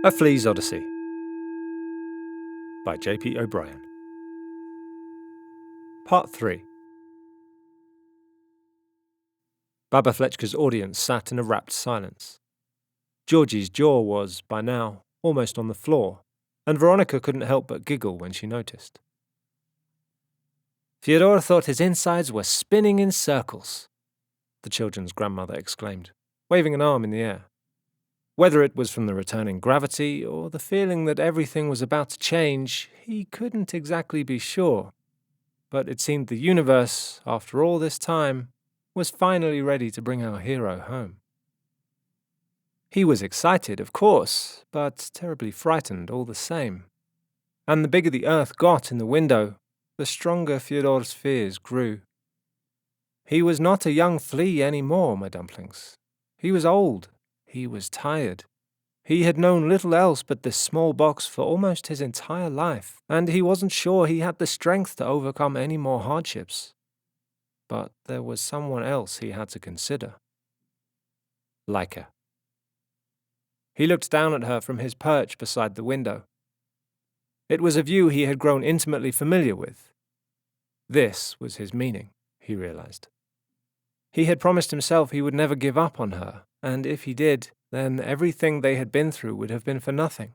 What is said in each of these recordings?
A Flea's Odyssey by J.P. O'Brien. Part 3. Baba Flechka's audience sat in a rapt silence. Georgie's jaw was, by now, almost on the floor, and Veronica couldn't help but giggle when she noticed. Fyodor thought his insides were spinning in circles, the children's grandmother exclaimed, waving an arm in the air. Whether it was from the returning gravity or the feeling that everything was about to change, he couldn't exactly be sure. But it seemed the universe, after all this time, was finally ready to bring our hero home. He was excited, of course, but terribly frightened all the same. And the bigger the earth got in the window, the stronger Fyodor's fears grew. He was not a young flea any more, my dumplings. He was old. He was tired. He had known little else but this small box for almost his entire life, and he wasn't sure he had the strength to overcome any more hardships. But there was someone else he had to consider. Laika. He looked down at her from his perch beside the window. It was a view he had grown intimately familiar with. This was his meaning, he realized. He had promised himself he would never give up on her, and if he did, then everything they had been through would have been for nothing.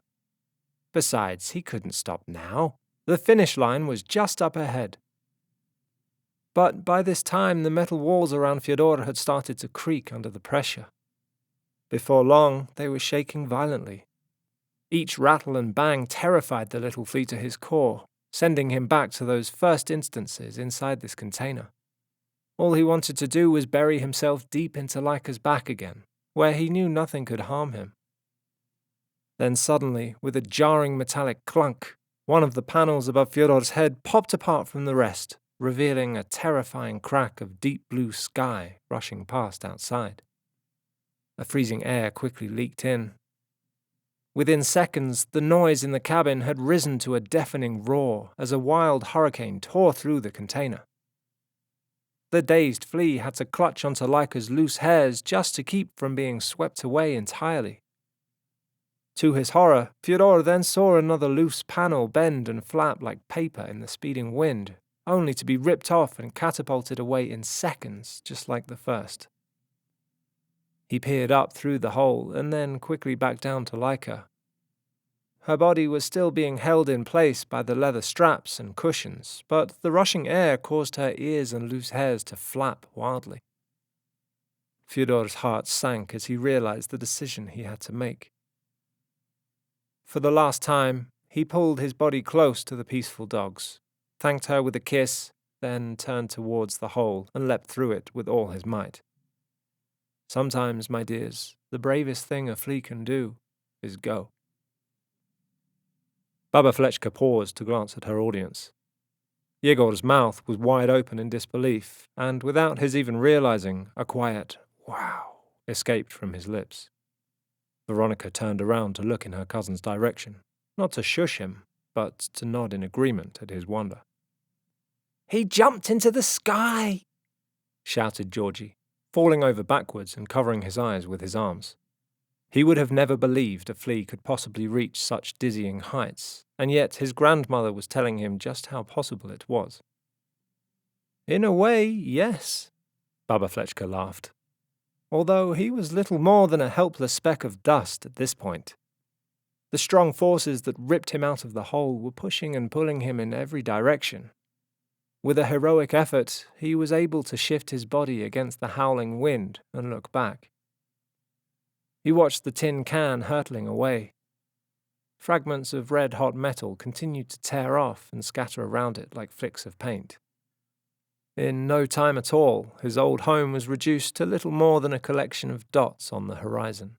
Besides, he couldn't stop now. The finish line was just up ahead. But by this time, the metal walls around Fyodor had started to creak under the pressure. Before long, they were shaking violently. Each rattle and bang terrified the little flea to his core, sending him back to those first instances inside this container. All he wanted to do was bury himself deep into Laika's back again, where he knew nothing could harm him. Then suddenly, with a jarring metallic clunk, one of the panels above Fyodor's head popped apart from the rest, revealing a terrifying crack of deep blue sky rushing past outside. A freezing air quickly leaked in. Within seconds, the noise in the cabin had risen to a deafening roar as a wild hurricane tore through the container. The dazed flea had to clutch onto Laika's loose hairs just to keep from being swept away entirely. To his horror, Fyodor then saw another loose panel bend and flap like paper in the speeding wind, only to be ripped off and catapulted away in seconds, just like the first. He peered up through the hole and then quickly back down to Laika. Her body was still being held in place by the leather straps and cushions, but the rushing air caused her ears and loose hairs to flap wildly. Fyodor's heart sank as he realized the decision he had to make. For the last time, he pulled his body close to the peaceful dogs, thanked her with a kiss, then turned towards the hole and leapt through it with all his might. Sometimes, my dears, the bravest thing a flea can do is go. Baba Flechka paused to glance at her audience. Yegor's mouth was wide open in disbelief, and without his even realizing, a quiet "wow" escaped from his lips. Veronica turned around to look in her cousin's direction, not to shush him, but to nod in agreement at his wonder. "He jumped into the sky!" shouted Georgie, falling over backwards and covering his eyes with his arms. He would have never believed a flea could possibly reach such dizzying heights, and yet his grandmother was telling him just how possible it was. "In a way, yes," Baba Flechka laughed, although he was little more than a helpless speck of dust at this point. The strong forces that ripped him out of the hole were pushing and pulling him in every direction. With a heroic effort, he was able to shift his body against the howling wind and look back. He watched the tin can hurtling away. Fragments of red-hot metal continued to tear off and scatter around it like flicks of paint. In no time at all, his old home was reduced to little more than a collection of dots on the horizon.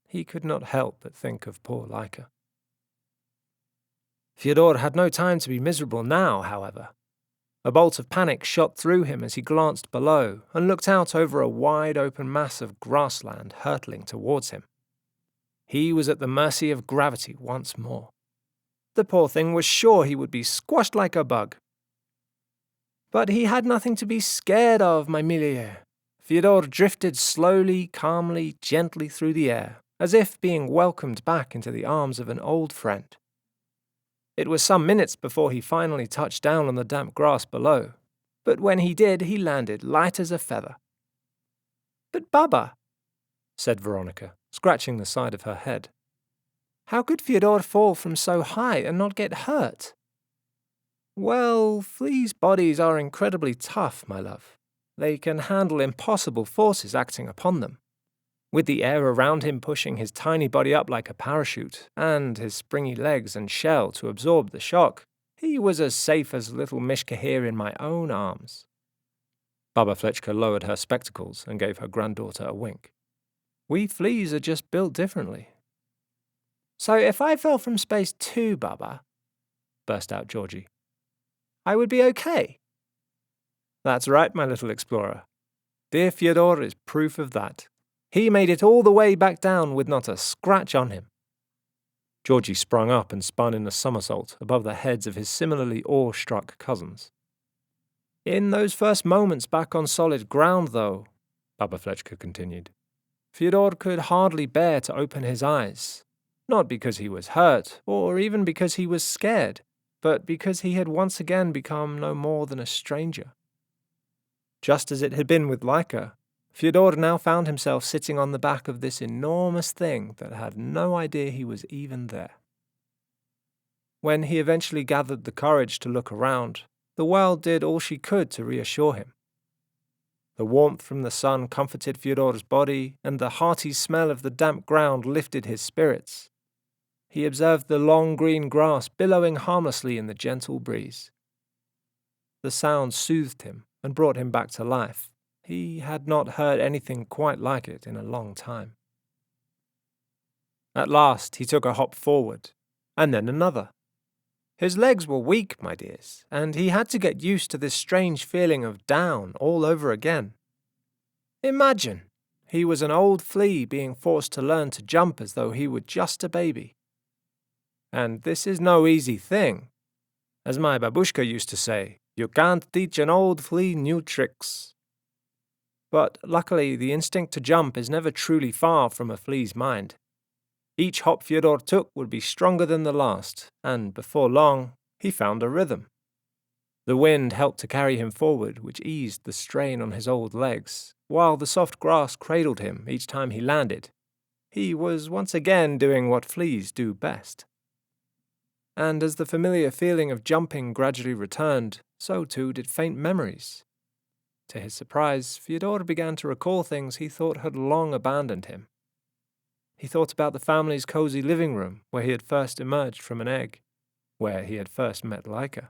He could not help but think of poor Laika. Fyodor had no time to be miserable now, however. A bolt of panic shot through him as he glanced below and looked out over a wide-open mass of grassland hurtling towards him. He was at the mercy of gravity once more. The poor thing was sure he would be squashed like a bug. But he had nothing to be scared of, my millier. Fyodor drifted slowly, calmly, gently through the air, as if being welcomed back into the arms of an old friend. It was some minutes before he finally touched down on the damp grass below, but when he did, he landed light as a feather. "But Baba," said Veronica, scratching the side of her head, "how could Fyodor fall from so high and not get hurt?" "Well, fleas' bodies are incredibly tough, my love. They can handle impossible forces acting upon them. With the air around him pushing his tiny body up like a parachute, and his springy legs and shell to absorb the shock, he was as safe as little Mishka here in my own arms." Baba Flechka lowered her spectacles and gave her granddaughter a wink. "We fleas are just built differently." "So if I fell from space too, Baba," burst out Georgie, "I would be okay?" "That's right, my little explorer. Dear Fyodor is proof of that. He made it all the way back down with not a scratch on him." Georgie sprung up and spun in a somersault above the heads of his similarly awe-struck cousins. "In those first moments back on solid ground, though," Baba Flechka continued, "Fyodor could hardly bear to open his eyes, not because he was hurt, or even because he was scared, but because he had once again become no more than a stranger. Just as it had been with Laika, Fyodor now found himself sitting on the back of this enormous thing that had no idea he was even there. When he eventually gathered the courage to look around, the world did all she could to reassure him. The warmth from the sun comforted Fyodor's body, and the hearty smell of the damp ground lifted his spirits. He observed the long green grass billowing harmlessly in the gentle breeze. The sound soothed him and brought him back to life. He had not heard anything quite like it in a long time. At last he took a hop forward, and then another. His legs were weak, my dears, and he had to get used to this strange feeling of down all over again. Imagine, he was an old flea being forced to learn to jump as though he were just a baby. And this is no easy thing. As my babushka used to say, you can't teach an old flea new tricks. But luckily, the instinct to jump is never truly far from a flea's mind. Each hop Fyodor took would be stronger than the last, and before long, he found a rhythm. The wind helped to carry him forward, which eased the strain on his old legs, while the soft grass cradled him each time he landed. He was once again doing what fleas do best. And as the familiar feeling of jumping gradually returned, so too did faint memories. To his surprise, Fyodor began to recall things he thought had long abandoned him. He thought about the family's cozy living room, where he had first emerged from an egg, where he had first met Laika.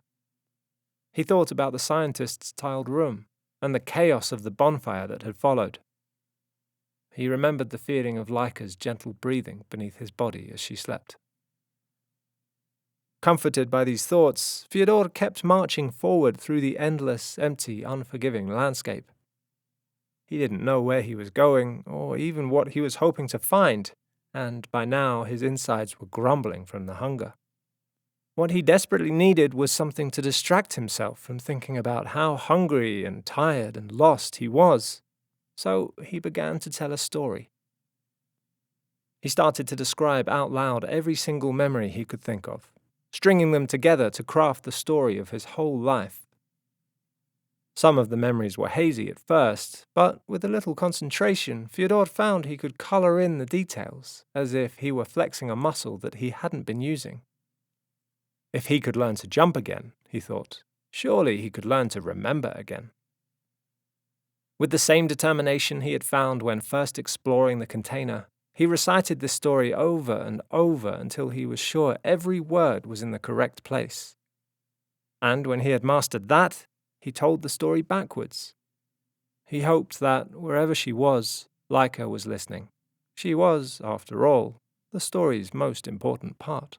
He thought about the scientist's tiled room, and the chaos of the bonfire that had followed. He remembered the feeling of Laika's gentle breathing beneath his body as she slept. Comforted by these thoughts, Fyodor kept marching forward through the endless, empty, unforgiving landscape. He didn't know where he was going, or even what he was hoping to find, and by now his insides were grumbling from the hunger. What he desperately needed was something to distract himself from thinking about how hungry and tired and lost he was, so he began to tell a story. He started to describe out loud every single memory he could think of, stringing them together to craft the story of his whole life. Some of the memories were hazy at first, but with a little concentration, Fyodor found he could colour in the details, as if he were flexing a muscle that he hadn't been using. If he could learn to jump again, he thought, surely he could learn to remember again. With the same determination he had found when first exploring the container, he recited this story over and over until he was sure every word was in the correct place. And when he had mastered that, he told the story backwards. He hoped that, wherever she was, Laika was listening. She was, after all, the story's most important part.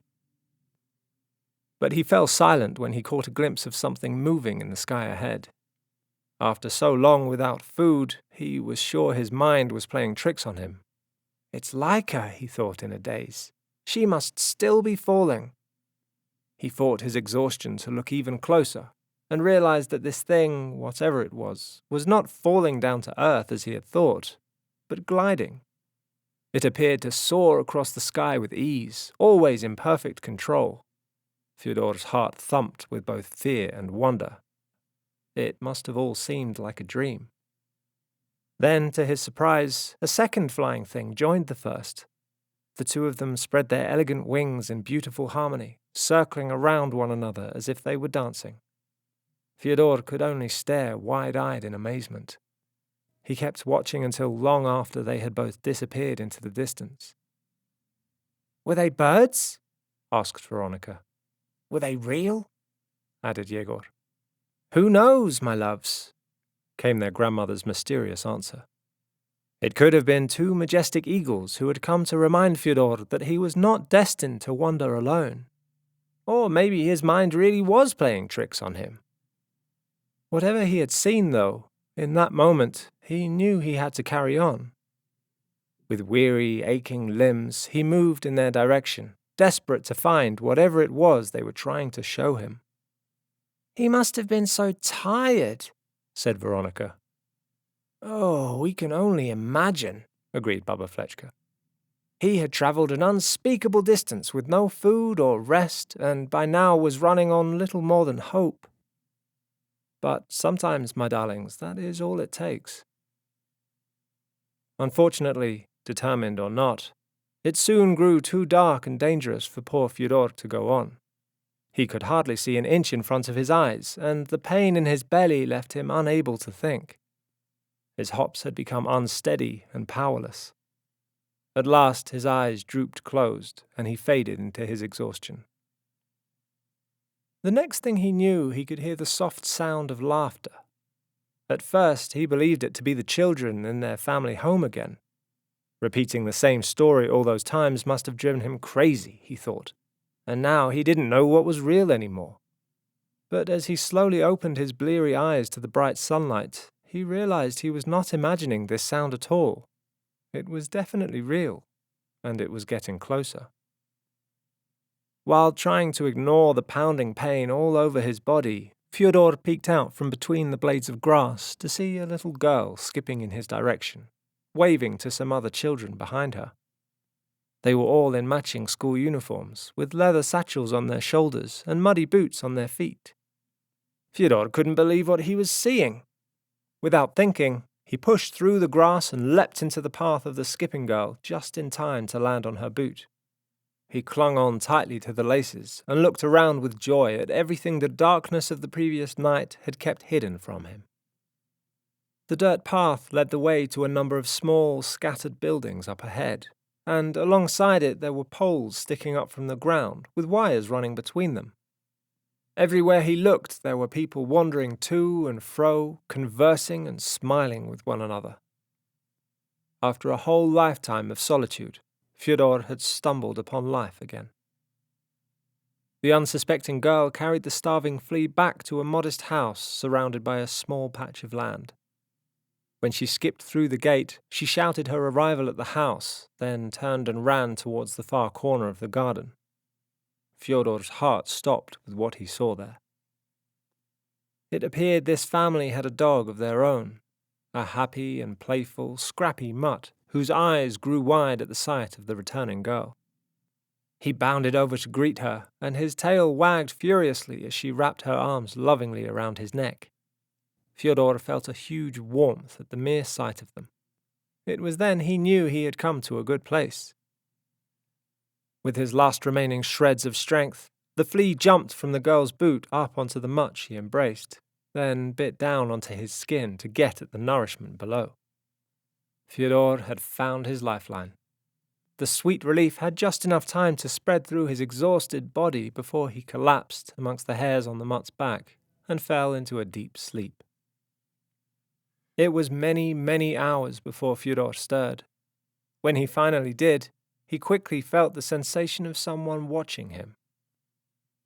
But he fell silent when he caught a glimpse of something moving in the sky ahead. After so long without food, he was sure his mind was playing tricks on him. It's Laika, he thought in a daze. She must still be falling. He fought his exhaustion to look even closer, and realized that this thing, whatever it was not falling down to earth as he had thought, but gliding. It appeared to soar across the sky with ease, always in perfect control. Fyodor's heart thumped with both fear and wonder. It must have all seemed like a dream. Then, to his surprise, a second flying thing joined the first. The two of them spread their elegant wings in beautiful harmony, circling around one another as if they were dancing. Fyodor could only stare wide-eyed in amazement. He kept watching until long after they had both disappeared into the distance. "Were they birds?" asked Veronica. "Were they real?" added Yegor. "Who knows, my loves?" came their grandmother's mysterious answer. It could have been two majestic eagles who had come to remind Fyodor that he was not destined to wander alone. Or maybe his mind really was playing tricks on him. Whatever he had seen, though, in that moment, he knew he had to carry on. With weary, aching limbs, he moved in their direction, desperate to find whatever it was they were trying to show him. "He must have been so tired," said Veronica. "Oh, we can only imagine," agreed Baba Flechka. "He had travelled an unspeakable distance with no food or rest, and by now was running on little more than hope. But sometimes, my darlings, that is all it takes." Unfortunately, determined or not, it soon grew too dark and dangerous for poor Fyodor to go on. He could hardly see an inch in front of his eyes, and the pain in his belly left him unable to think. His hops had become unsteady and powerless. At last his eyes drooped closed, and he faded into his exhaustion. The next thing he knew, he could hear the soft sound of laughter. At first he believed it to be the children in their family home again. Repeating the same story all those times must have driven him crazy, he thought, and now he didn't know what was real anymore. But as he slowly opened his bleary eyes to the bright sunlight, he realized he was not imagining this sound at all. It was definitely real, and it was getting closer. While trying to ignore the pounding pain all over his body, Fyodor peeked out from between the blades of grass to see a little girl skipping in his direction, waving to some other children behind her. They were all in matching school uniforms, with leather satchels on their shoulders and muddy boots on their feet. Fyodor couldn't believe what he was seeing. Without thinking, he pushed through the grass and leapt into the path of the skipping girl just in time to land on her boot. He clung on tightly to the laces and looked around with joy at everything the darkness of the previous night had kept hidden from him. The dirt path led the way to a number of small, scattered buildings up ahead, and alongside it there were poles sticking up from the ground with wires running between them. Everywhere he looked there were people wandering to and fro, conversing and smiling with one another. After a whole lifetime of solitude, Fyodor had stumbled upon life again. The unsuspecting girl carried the starving Flea back to a modest house surrounded by a small patch of land. When she skipped through the gate, she shouted her arrival at the house, then turned and ran towards the far corner of the garden. Fyodor's heart stopped with what he saw there. It appeared this family had a dog of their own, a happy and playful, scrappy mutt whose eyes grew wide at the sight of the returning girl. He bounded over to greet her, and his tail wagged furiously as she wrapped her arms lovingly around his neck. Fyodor felt a huge warmth at the mere sight of them. It was then he knew he had come to a good place. With his last remaining shreds of strength, the Flea jumped from the girl's boot up onto the mutt she embraced, then bit down onto his skin to get at the nourishment below. Fyodor had found his lifeline. The sweet relief had just enough time to spread through his exhausted body before he collapsed amongst the hairs on the mutt's back and fell into a deep sleep. It was many, many hours before Fyodor stirred. When he finally did, he quickly felt the sensation of someone watching him.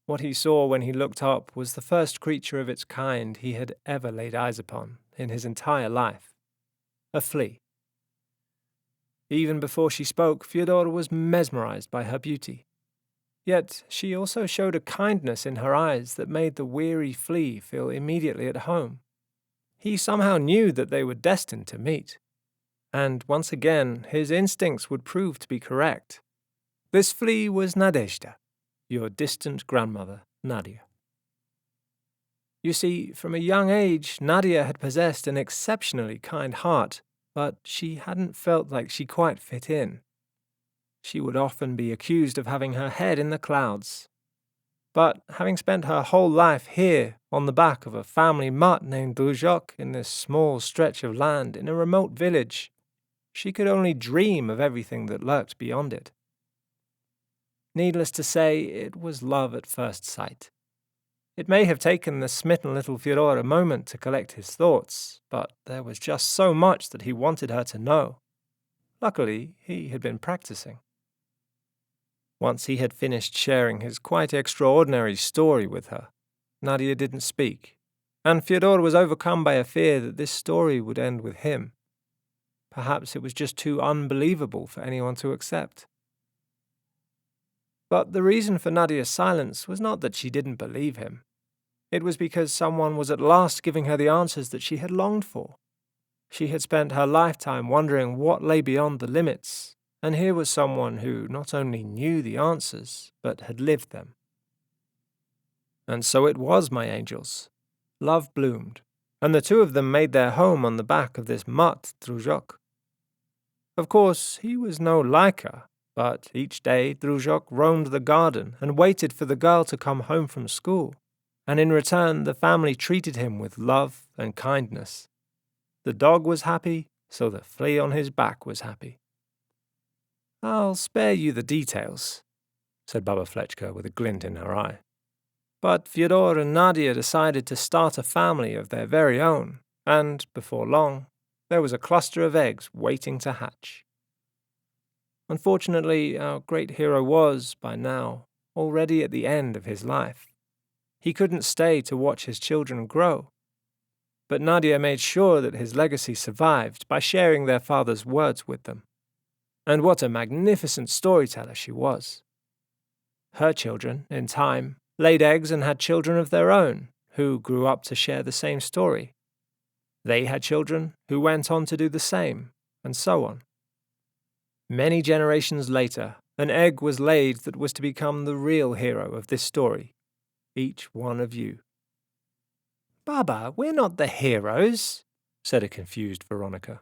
What he saw when he looked up was the first creature of its kind he had ever laid eyes upon in his entire life, a flea. Even before she spoke, Fyodor was mesmerized by her beauty. Yet she also showed a kindness in her eyes that made the weary Flea feel immediately at home. He somehow knew that they were destined to meet. And once again, his instincts would prove to be correct. This flea was Nadezhda, your distant grandmother, Nadia. You see, from a young age, Nadia had possessed an exceptionally kind heart, but she hadn't felt like she quite fit in. She would often be accused of having her head in the clouds. But having spent her whole life here, on the back of a family mutt named Druzhok in this small stretch of land in a remote village, she could only dream of everything that lurked beyond it. Needless to say, it was love at first sight. It may have taken the smitten little Fyodor a moment to collect his thoughts, but there was just so much that he wanted her to know. Luckily, he had been practicing. Once he had finished sharing his quite extraordinary story with her, Nadia didn't speak, and Fyodor was overcome by a fear that this story would end with him. Perhaps it was just too unbelievable for anyone to accept. But the reason for Nadia's silence was not that she didn't believe him. It was because someone was at last giving her the answers that she had longed for. She had spent her lifetime wondering what lay beyond the limits, and here was someone who not only knew the answers, but had lived them. And so it was, my angels. Love bloomed, and the two of them made their home on the back of this mutt Druzhok. Of course, he was no Laika, but each day Druzhok roamed the garden and waited for the girl to come home from school, and in return the family treated him with love and kindness. The dog was happy, so the flea on his back was happy. "I'll spare you the details," said Baba Flechka with a glint in her eye. But Fyodor and Nadia decided to start a family of their very own, and, before long, there was a cluster of eggs waiting to hatch. Unfortunately, our great hero was, by now, already at the end of his life. He couldn't stay to watch his children grow. But Nadia made sure that his legacy survived by sharing their father's words with them. And what a magnificent storyteller she was. Her children, in time, laid eggs and had children of their own, who grew up to share the same story. They had children who went on to do the same, and so on. Many generations later, an egg was laid that was to become the real hero of this story, each one of you. "Baba, we're not the heroes," said a confused Veronica.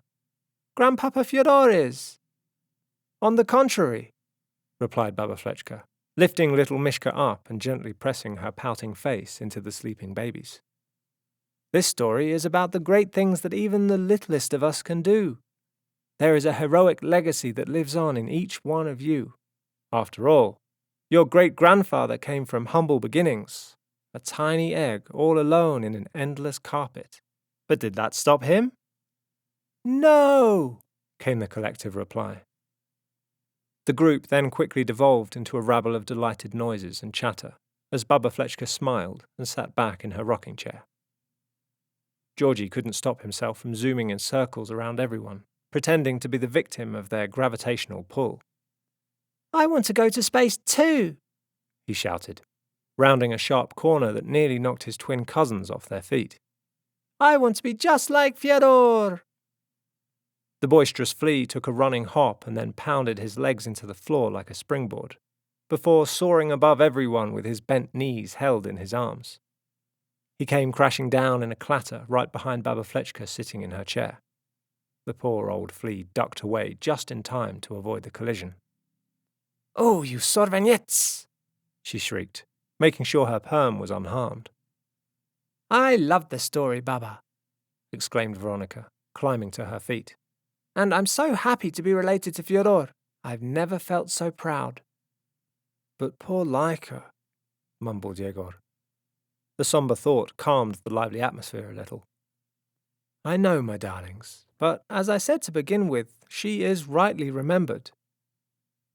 "Grandpapa Fyodor is." "On the contrary," replied Baba Flechka, lifting little Mishka up and gently pressing her pouting face into the sleeping baby's. "This story is about the great things that even the littlest of us can do. There is a heroic legacy that lives on in each one of you. After all, your great-grandfather came from humble beginnings, a tiny egg all alone in an endless carpet. But did that stop him?" "No!" came the collective reply. The group then quickly devolved into a rabble of delighted noises and chatter, as Baba Flechka smiled and sat back in her rocking chair. Georgie couldn't stop himself from zooming in circles around everyone, pretending to be the victim of their gravitational pull. "I want to go to space too!" he shouted, rounding a sharp corner that nearly knocked his twin cousins off their feet. "I want to be just like Fyodor!" The boisterous Flea took a running hop and then pounded his legs into the floor like a springboard, before soaring above everyone with his bent knees held in his arms. He came crashing down in a clatter right behind Baba Flechka sitting in her chair. The poor old Flea ducked away just in time to avoid the collision. "Oh, you sorvenets!" she shrieked, making sure her perm was unharmed. "I love the story, Baba," exclaimed Veronica, climbing to her feet. "And I'm so happy to be related to Fyodor. I've never felt so proud." "But poor Laika," mumbled Yegor. The sombre thought calmed the lively atmosphere a little. "I know, my darlings, but as I said to begin with, she is rightly remembered.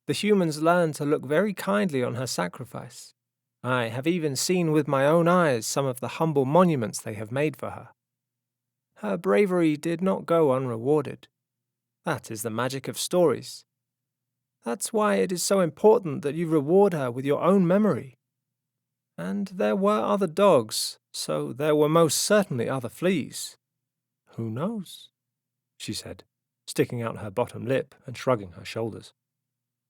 The humans learn to look very kindly on her sacrifice. I have even seen with my own eyes some of the humble monuments they have made for her. Her bravery did not go unrewarded. That is the magic of stories. That's why it is so important that you reward her with your own memory. And there were other dogs, so there were most certainly other fleas. Who knows?" she said, sticking out her bottom lip and shrugging her shoulders.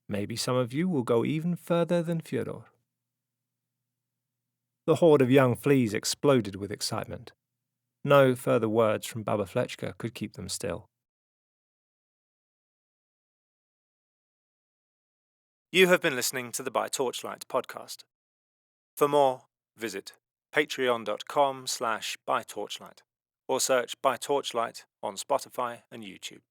Maybe some of you will go even further than Fyodor. The horde of young fleas exploded with excitement. No further words from Baba Flechka could keep them still. You have been listening to the By Torchlight podcast. For more, visit patreon.com/bytorchlight or search By Torchlight on Spotify and YouTube.